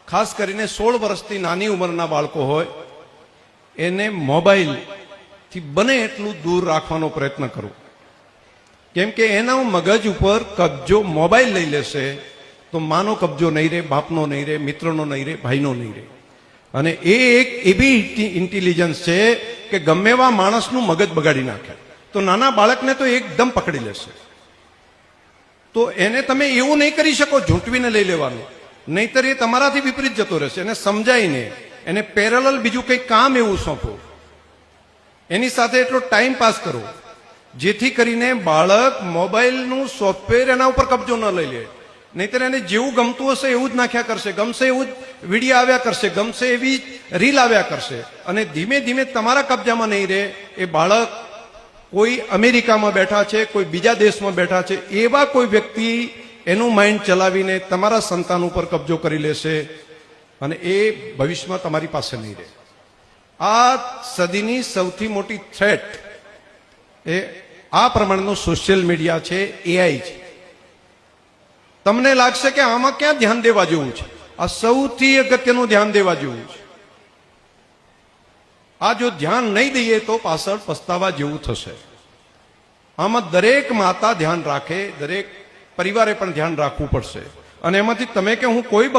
ખાસ કરીને 16 વર્ષથી નાની ઉંમરના બાળકો હોય એને મોબાઈલથી બને એટલું દૂર રાખવાનો પ્રયત્ન કરો. કેમ કે એના મગજ ઉપર કબજો મોબાઈલ લઈ લેશે તો માનો કબજો નહીં રહે, બાપનો નહીં રહે, મિત્રનો નહીં રહે, ભાઈનો નહીં રહે. અને એ એક એવી ઇન્ટેલિજન્સ છે કે ગમે એવા માણસનું મગજ બગાડી નાખે. તો નાના બાળકને તો એકદમ પકડી લેશે. તો એને તમે એવું નહીં કરી શકો ઝૂંટવીને લઈ લેવાનું, નહીતર એ તમારાથી વિપરીત જતો રહેશે. એને સમજાઈને એને પેરેલલ બીજું કંઈ કામ એવું સોંપો, એની સાથે એટલો ટાઈમ પાસ કરો જેથી કરીને બાળક મોબાઈલનું સોફ્ટવેર એના ઉપર કબજો ન લઈ લે. નહીતર એને જેવું ગમતું હશે એવું જ નાખ્યા કરશે, ગમશે એવું જ વિડીયો આવ્યા કરશે, ગમશે એવી રીલ આવ્યા કરશે, અને ધીમે ધીમે તમારા કબજામાં નહીં રહે. એ બાળક કોઈ અમેરિકામાં બેઠા છે, કોઈ બીજા દેશમાં બેઠા છે, એવા કોઈ વ્યક્તિ એનું માઇન્ડ ચલાવીને તમારા સંતાન ઉપર કબજો કરી લેશે અને એ ભવિષ્યમાં તમારી પાસે નહીં રહે. આ સદીની સૌથી મોટી થ્રેટ એ આ પ્રમાણેનું સોશિયલ મીડિયા છે, એઆઈ છે. તમને લાગશે કે આમાં ક્યાં ધ્યાન દેવા જેવું છે? આ સૌથી અગત્યનું ધ્યાન દેવા જેવું છે. આ જો ધ્યાન નહીં દઈએ તો પાછળ પસ્તાવા જેવું થશે. આમાં દરેક માતા ધ્યાન રાખે, દરેક પરિવારે પણ ધ્યાન રાખવું પડશે. અને એમાંથી તમે કે હું કોઈ